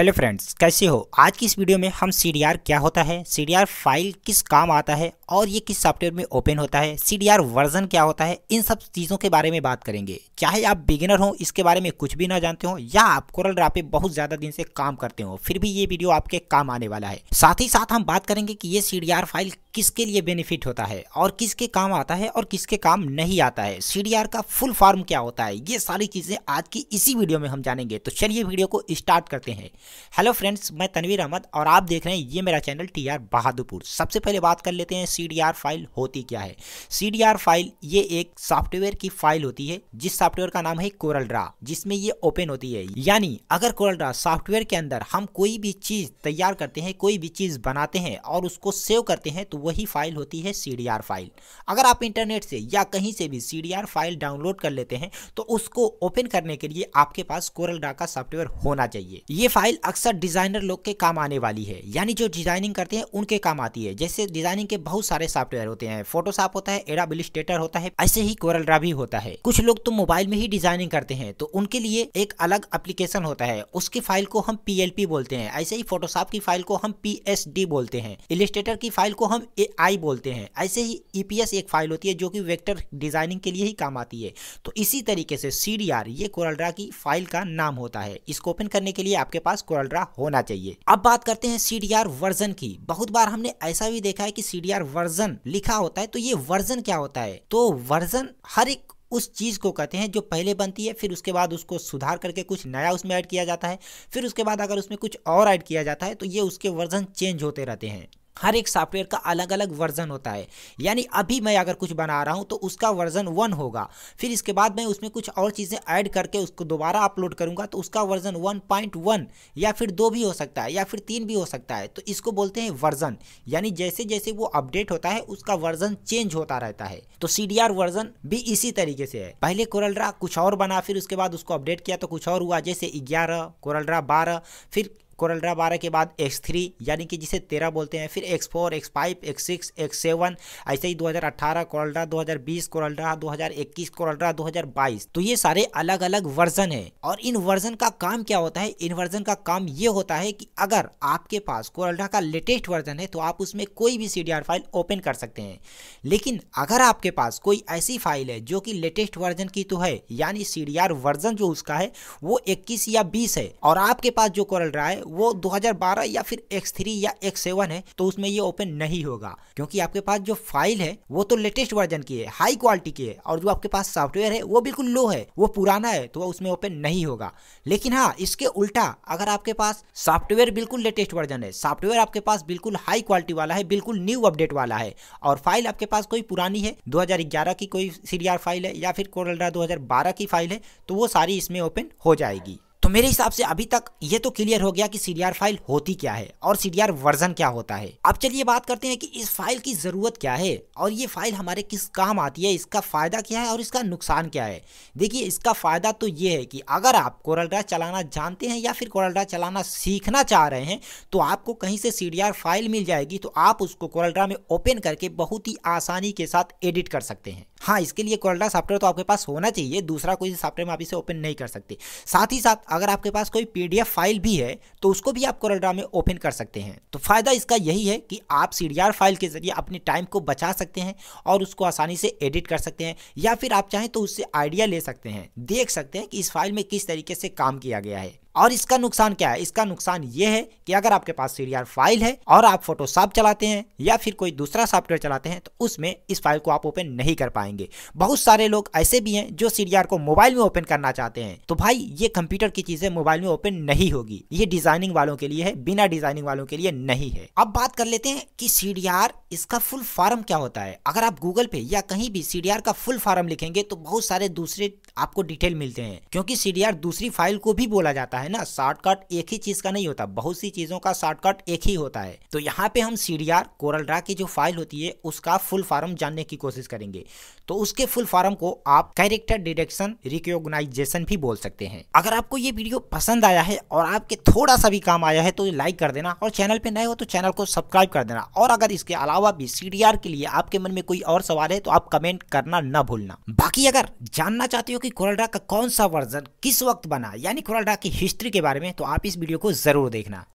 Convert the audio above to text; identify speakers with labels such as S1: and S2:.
S1: Hello friends, कैसे हो। आज की इस वीडियो में हम CDR क्या होता है, CDR फाइल किस काम आता है और ये किस सॉफ्टवेयर में ओपन होता है, CDR वर्जन क्या होता है, इन सब चीज़ों के बारे में बात करेंगे। चाहे आप बिगिनर हो, इसके बारे में कुछ भी ना जानते हो, या आप कोरल पे बहुत ज़्यादा दिन से काम करते हो, फिर भी ये वीडियो आपके काम आने वाला है। साथ ही साथ हम बात करेंगे कि ये CDR फाइल किसके लिए बेनिफिट होता है और किसके काम आता है और किसके काम नहीं आता है, CDR का फुल फॉर्म क्या होता है, ये सारी चीज़ें आज की इसी वीडियो में हम जानेंगे। तो चलिए वीडियो को स्टार्ट करते हैं। हेलो फ्रेंड्स, मैं तनवीर अहमद और आप देख रहे हैं ये मेरा चैनल TR बहादुरपुर। सबसे पहले बात कर लेते हैं CDR फाइल होती क्या है। CDR फाइल ये एक सॉफ्टवेयर की फाइल होती है जिस सॉफ्टवेयर का नाम है कोरल ड्रा, जिसमें ये ओपन होती है। यानी अगर कोरल ड्रा सॉफ्टवेयर के अंदर हम कोई भी चीज़ तैयार करते हैं, कोई भी चीज़ बनाते हैं और उसको सेव करते हैं, तो वही फाइल होती है CDR फाइल। अगर आप इंटरनेट से या कहीं से भी CDR फाइल डाउनलोड कर लेते हैं तो उसको ओपन करने के लिए आपके पास कोरल ड्रा का सॉफ्टवेयर होना चाहिए। ये फाइल अक्सर डिजाइनर लोग के काम आने वाली है, यानी जो डिजाइनिंग करते हैं उनके काम आती है। जैसे डिजाइनिंग के बहुत सारे सॉफ्टवेयर होते हैं, फोटोशॉप होता है, एडोब इलस्ट्रेटर होता है, ऐसे ही कोरल ड्रा भी होता है। कुछ लोग तो मोबाइल में ही डिजाइनिंग करते हैं, तो उनके लिए एक अलग एप्लीकेशन होता है, उसकी फाइल को हम PLP बोलते हैं। ऐसे ही फोटोशॉप की फाइल को हम PSD बोलते हैं, इलस्ट्रेटर की फाइल को हम AI बोलते हैं। ऐसे ही EPS एक फाइल होती है जो कि वेक्टर डिजाइनिंग के लिए ही काम आती है। तो इसी तरीके से CDR ये कोरल ड्रा की फाइल का नाम होता है। इसको ओपन करने के लिए आपके पास कोरल ड्रा होना चाहिए। अब बात करते हैं CDR वर्जन की। बहुत बार हमने ऐसा भी देखा है कि CDR वर्जन लिखा होता है, तो ये वर्जन क्या होता है। तो वर्जन हर एक उस चीज़ को कहते हैं जो पहले बनती है, फिर उसके बाद उसको सुधार करके कुछ नया उसमें ऐड किया जाता है, फिर उसके बाद अगर उसमें कुछ और ऐड किया जाता है तो ये उसके वर्जन चेंज होते रहते हैं। हर एक सॉफ्टवेयर का अलग अलग वर्जन होता है। यानी अभी मैं अगर कुछ बना रहा हूं तो उसका वर्जन 1 होगा, फिर इसके बाद मैं उसमें कुछ और चीज़ें ऐड करके उसको दोबारा अपलोड करूंगा तो उसका वर्जन 1.1 या फिर 2 भी हो सकता है या फिर 3 भी हो सकता है। तो इसको बोलते हैं वर्जन। यानी जैसे जैसे वो अपडेट होता है उसका वर्जन चेंज होता रहता है। तो CDR वर्जन भी इसी तरीके से है। पहले कोरल ड्रा कुछ और बना, फिर उसके बाद उसको अपडेट किया तो कुछ और हुआ, जैसे 11, कोरल ड्रा 12, फिर कोरल ड्रा 12 के बाद X3 यानी कि जिसे 13 बोलते हैं, फिर X4, X5, X6, X7, ऐसे ही 2018 Corel Draw, 2020 Corel Draw, 2021 Corel Draw, 2022। तो ये सारे अलग अलग वर्जन है। और इन वर्जन का काम क्या होता है, इन वर्जन का काम ये होता है कि अगर आपके पास कोरल ड्रा का लेटेस्ट वर्जन है तो आप उसमें कोई भी CDR फाइल ओपन कर सकते हैं। लेकिन अगर आपके पास कोई ऐसी फाइल है जो कि लेटेस्ट वर्जन की तो है, यानी CDR वर्जन जो उसका है वो 21 या 20 है, और आपके पास जो कोरल ड्रा है वो 2012 या फिर X3 या X7 है, तो उसमें ये ओपन नहीं होगा, क्योंकि आपके पास जो फाइल है वो तो लेटेस्ट वर्जन की है, हाई क्वालिटी की है, और जो आपके पास सॉफ्टवेयर है वो बिल्कुल लो है, वो पुराना है, तो वो उसमें ओपन नहीं होगा। लेकिन हाँ, इसके उल्टा अगर आपके पास सॉफ्टवेयर बिल्कुल लेटेस्ट वर्जन है, सॉफ्टवेयर आपके पास बिल्कुल हाई क्वालिटी वाला है, बिल्कुल न्यू अपडेट वाला है, और फाइल आपके पास कोई पुरानी है, 2011 की कोई CDR फाइल है या फिर कोरल ड्रा 2012 की फाइल है, तो वो सारी इसमें ओपन हो जाएगी। तो मेरे हिसाब से अभी तक ये तो क्लियर हो गया कि CDR फाइल होती क्या है और CDR वर्जन क्या होता है। अब चलिए बात करते हैं कि इस फाइल की जरूरत क्या है और ये फाइल हमारे किस काम आती है, इसका फायदा क्या है और इसका नुकसान क्या है। देखिए, इसका फायदा तो ये है कि अगर आप कोरल ड्रा चलाना जानते हैं या फिर कोरल ड्रा चलाना सीखना चाह रहे हैं तो आपको कहीं से CDR फाइल मिल जाएगी, तो आप उसको कोरल ड्रा में ओपन करके बहुत ही आसानी के साथ एडिट कर सकते हैं। हाँ, इसके लिए कोरल ड्रा सॉफ्टवेयर तो आपके पास होना चाहिए, दूसरा कोई सॉफ्टवेयर में आप इसे ओपन नहीं कर सकते। साथ ही साथ अगर आपके पास कोई PDF फाइल भी है तो उसको भी आप कोरल ड्रा में ओपन कर सकते हैं। तो फायदा इसका यही है कि आप CDR फाइल के जरिए अपने टाइम को बचा सकते हैं और उसको आसानी से एडिट कर सकते हैं, या फिर आप चाहें तो उससे आइडिया ले सकते हैं, देख सकते हैं कि इस फाइल में किस तरीके से काम किया गया है। और इसका नुकसान क्या है, इसका नुकसान ये है कि अगर आपके पास CDR फाइल है और आप फोटोशॉप चलाते हैं या फिर कोई दूसरा सॉफ्टवेयर चलाते हैं तो उसमें इस फाइल को आप ओपन नहीं कर पाएंगे। बहुत सारे लोग ऐसे भी हैं जो CDR को मोबाइल में ओपन करना चाहते हैं, तो भाई ये कंप्यूटर की चीजें मोबाइल में ओपन नहीं होगी, ये डिजाइनिंग वालों के लिए है, बिना डिजाइनिंग वालों के लिए नहीं है। अब बात कर लेते हैं कि CDR इसका फुल फॉर्म क्या होता है। अगर आप गूगल पे या कहीं भी CDR का फुल फॉर्म लिखेंगे तो बहुत सारे दूसरे आपको डिटेल मिलते हैं, क्योंकि CDR दूसरी फाइल को भी बोला जाता है ना, शॉर्टकट एक ही चीज का नहीं होता, बहुत सी चीजों का शॉर्टकट एक ही होता है। तो यहाँ पे हम CDR कोरल ड्रा की जो फाइल होती है उसका फुल फॉर्म जानने की कोशिश करेंगे। तो उसके फुल फॉर्म को आप कैरेक्टर डिटेक्शन रिकॉग्नाइजेशन भी बोल सकते हैं। अगर आपको ये वीडियो पसंद आया है और आपके थोड़ा सा भी काम आया है तो लाइक कर देना, और चैनल पे नए हो तो चैनल को सब्सक्राइब कर देना। और अगर इसके अलावा भी CDR के लिए आपके मन में कोई और सवाल है तो आप कमेंट करना ना भूलना। बाकी अगर जानना चाहते हो कि कोरल ड्रा का कौन सा वर्जन किस वक्त बना, यानी कोरल ड्रा की हिस्ट्री के बारे में, तो आप इस वीडियो को ज़रूर देखना।